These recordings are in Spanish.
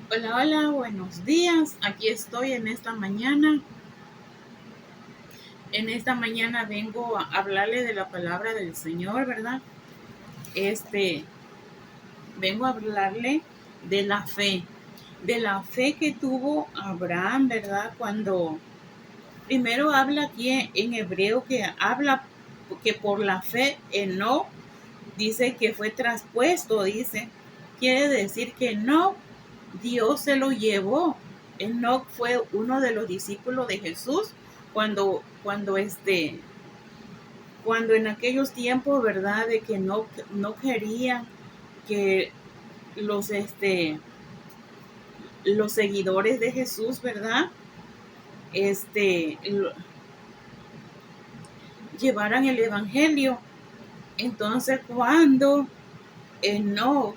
Hola, hola, buenos días. Aquí estoy en esta mañana. En esta mañana vengo a hablarle de la palabra del Señor, ¿verdad? Este, Vengo a hablarle de la fe que tuvo Abraham, ¿verdad? Cuando primero habla aquí en hebreo que habla que por la fe Enoc dice que fue traspuesto, dice. Quiere decir que no, Dios se lo llevó. Enoc fue uno de los discípulos de Jesús cuando en aquellos tiempos, ¿verdad? De que no querían que los, los seguidores de Jesús, ¿verdad? Este, llevaran el evangelio. Entonces, cuando Enoc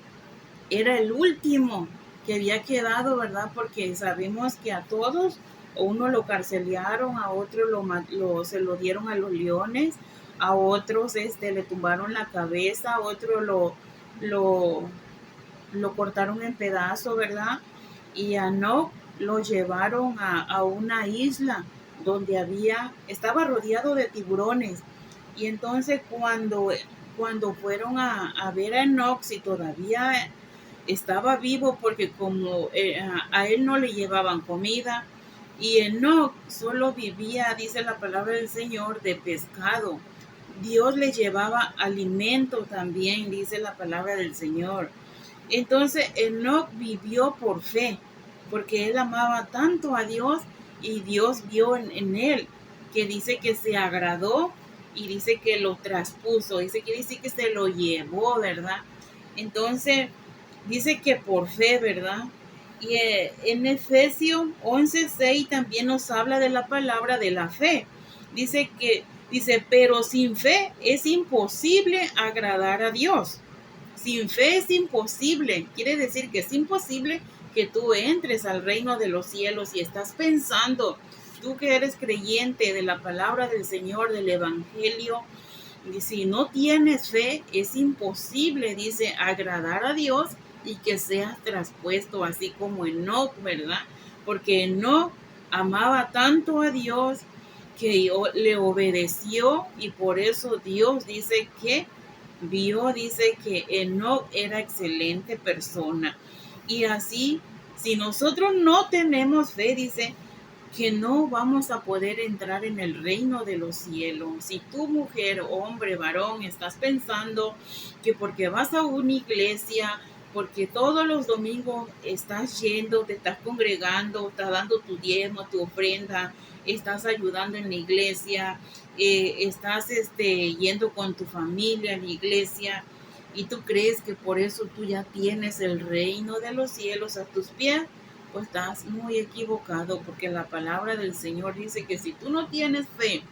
era el último que había quedado, ¿verdad? Porque sabemos que a todos, a uno lo carcelearon, a otro se lo dieron a los leones, a otros le tumbaron la cabeza, a otro lo, lo cortaron en pedazos, ¿verdad? Y a No lo llevaron a una isla donde estaba rodeado de tiburones. Y entonces cuando fueron a ver a Enoch, si todavía estaba vivo, porque como a él no le llevaban comida, y Enoch solo vivía, dice la palabra del Señor, de pescado. Dios le llevaba alimento también, dice la palabra del Señor. Entonces Enoch vivió por fe, porque él amaba tanto a Dios y Dios vio en él, que dice que se agradó y dice que lo traspuso, dice que se lo llevó, ¿verdad? Entonces dice que por fe, ¿verdad? Y en Efesios 11:6 también nos habla de la palabra de la fe. Dice, pero sin fe es imposible agradar a Dios. Sin fe es imposible. Quiere decir que es imposible que tú entres al reino de los cielos y estás pensando, tú que eres creyente de la palabra del Señor, del Evangelio, y si no tienes fe, es imposible, dice, agradar a Dios y que seas traspuesto, así como Enoch, ¿verdad? Porque Enoch amaba tanto a Dios que le obedeció, y por eso Dios dice que dice que Enoch era excelente persona. Y así, si nosotros no tenemos fe, dice, que no vamos a poder entrar en el reino de los cielos. Si tú, mujer, hombre, varón, estás pensando que porque vas a una iglesia, porque todos los domingos estás yendo, te estás congregando, estás dando tu diezmo, tu ofrenda, estás ayudando en la iglesia, estás yendo con tu familia a la iglesia, y tú crees que por eso tú ya tienes el reino de los cielos a tus pies, pues estás muy equivocado, porque la palabra del Señor dice que si tú no tienes fe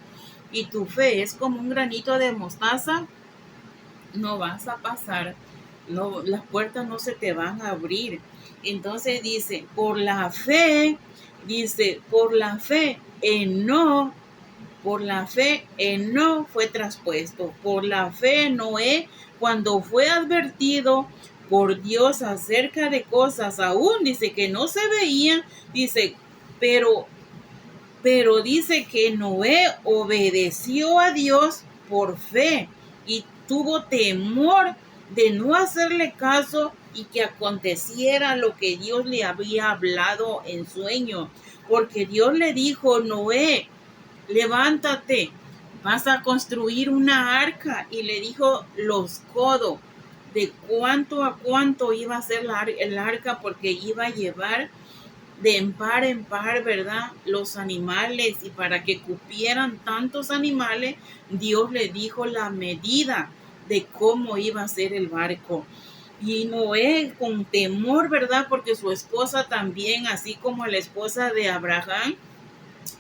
y tu fe es como un granito de mostaza, no vas a pasar, no, las puertas no se te van a abrir. Entonces por la fe, por la fe no fue traspuesto. Por la fe Noé, cuando fue advertido por Dios acerca de cosas aún, dice que no se veían, dice, pero, pero dice que Noé obedeció a Dios por fe y tuvo temor de no hacerle caso y que aconteciera lo que Dios le había hablado en sueño. Porque Dios le dijo, Noé, levántate, vas a construir una arca. Y le dijo los codos de cuánto a cuánto iba a ser el arca, porque iba a llevar de en par, ¿verdad? Los animales, y para que cupieran tantos animales, Dios le dijo la medida de cómo iba a ser el barco. Y Noé, con temor, ¿verdad? Porque su esposa también, así como la esposa de Abraham,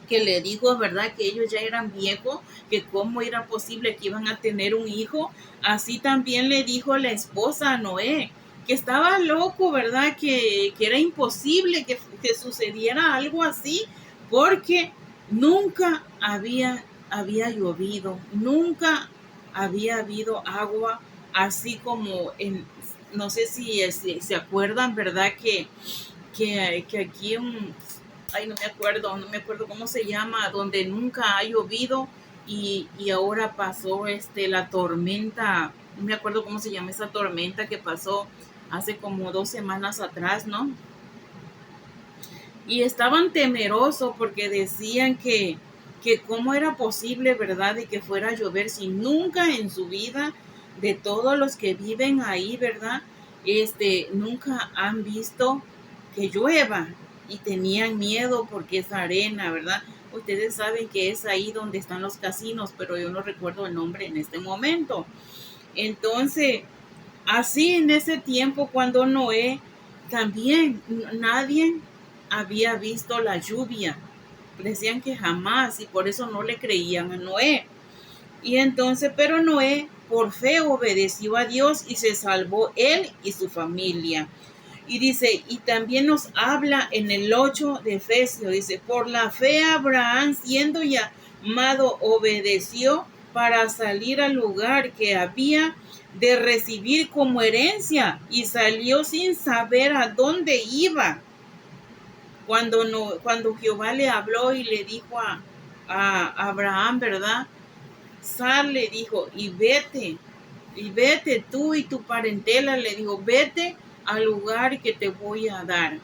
que le dijo, ¿verdad?, que ellos ya eran viejos, que cómo era posible que iban a tener un hijo. Así también le dijo la esposa a Noé, que estaba loco, ¿verdad?, que era imposible que sucediera algo así, porque nunca había llovido, nunca había habido agua, así como no sé si se acuerdan, ¿verdad?, que aquí ay, no me acuerdo cómo se llama, donde nunca ha llovido y ahora pasó la tormenta, no me acuerdo cómo se llama esa tormenta que pasó hace como 2 semanas atrás, ¿no? Y estaban temerosos porque decían que cómo era posible, ¿verdad?, de que fuera a llover si nunca en su vida, de todos los que viven ahí, ¿verdad?, nunca han visto que llueva y tenían miedo porque es arena, ¿verdad? Ustedes saben que es ahí donde están los casinos, pero yo no recuerdo el nombre en este momento. Entonces, así en ese tiempo cuando Noé, también nadie había visto la lluvia. Decían que jamás y por eso no le creían a Noé. Y entonces, pero Noé por fe obedeció a Dios y se salvó él y su familia. Y dice, y también nos habla en el 8 de Efesios, dice, por la fe Abraham, siendo llamado, obedeció para salir al lugar que había de recibir como herencia y salió sin saber a dónde iba. Cuando Jehová le habló y le dijo a Abraham, ¿verdad? Sal, le dijo, y vete tú y tu parentela, le dijo, vete al lugar que te voy a dar,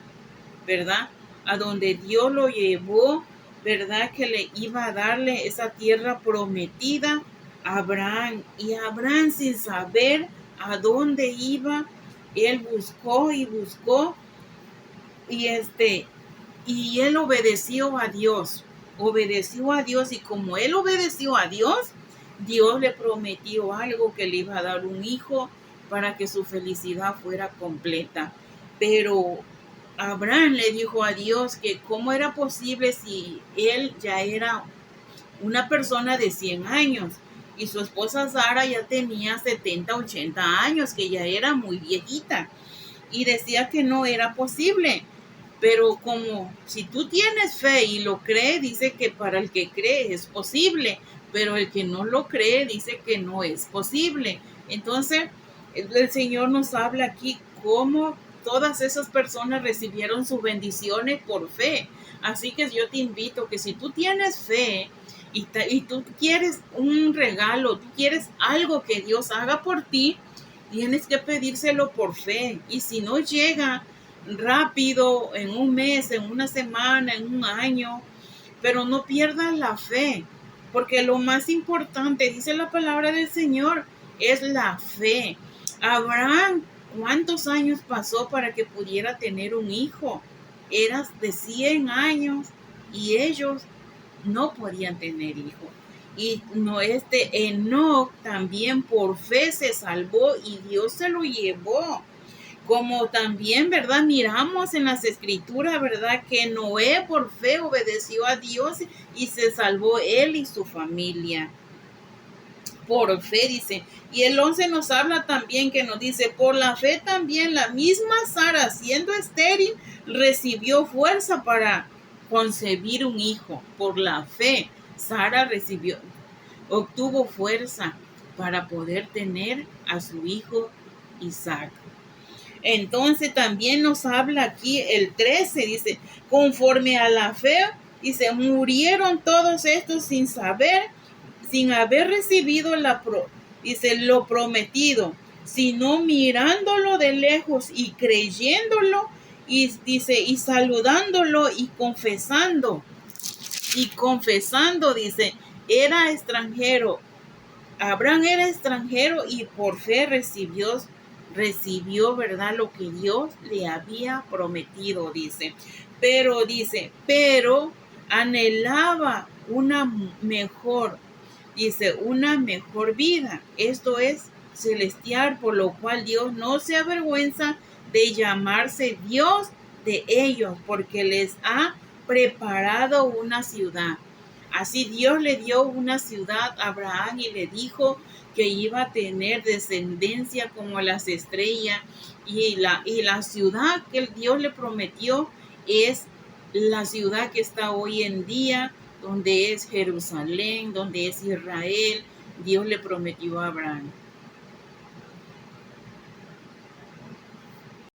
¿verdad? A donde Dios lo llevó, ¿verdad? Que le iba a darle esa tierra prometida a Abraham. Y Abraham, sin saber a dónde iba, él buscó y buscó y y él obedeció a Dios y como él obedeció a Dios, Dios le prometió algo, que le iba a dar un hijo para que su felicidad fuera completa. Pero Abraham le dijo a Dios que cómo era posible si él ya era una persona de 100 años y su esposa Sara ya tenía 70, 80 años, que ya era muy viejita, y decía que no era posible. Pero como si tú tienes fe y lo crees, dice que para el que cree es posible, pero el que no lo cree dice que no es posible. Entonces, el Señor nos habla aquí cómo todas esas personas recibieron sus bendiciones por fe. Así que yo te invito que si tú tienes fe y tú quieres un regalo, tú quieres algo que Dios haga por ti, tienes que pedírselo por fe. Y si no llega rápido, en un mes, en una semana, en un año, pero no pierdas la fe, porque lo más importante, dice la palabra del Señor, es la fe. Abraham, ¿cuántos años pasó para que pudiera tener un hijo? Era de 100 años y ellos no podían tener hijos. Y no, Enoc también por fe se salvó y Dios se lo llevó. Como también, ¿verdad? Miramos en las escrituras, ¿verdad? Que Noé por fe obedeció a Dios y se salvó él y su familia. Por fe, dice. Y el 11 nos habla también, que nos dice, por la fe también la misma Sara, siendo estéril, recibió fuerza para concebir un hijo. Por la fe, Sara obtuvo fuerza para poder tener a su hijo Isaac. Entonces también nos habla aquí el 13, dice, conforme a la fe, dice, murieron todos estos sin haber recibido lo prometido, sino mirándolo de lejos y creyéndolo, y dice, y saludándolo y confesando, dice, era extranjero. Abraham era extranjero y por fe recibió, ¿verdad?, lo que Dios le había prometido, dice, pero anhelaba una mejor vida, esto es celestial, por lo cual Dios no se avergüenza de llamarse Dios de ellos, porque les ha preparado una ciudad. Así Dios le dio una ciudad a Abraham y le dijo que iba a tener descendencia como las estrellas, y la ciudad que Dios le prometió es la ciudad que está hoy en día, donde es Jerusalén, donde es Israel. Dios le prometió a Abraham.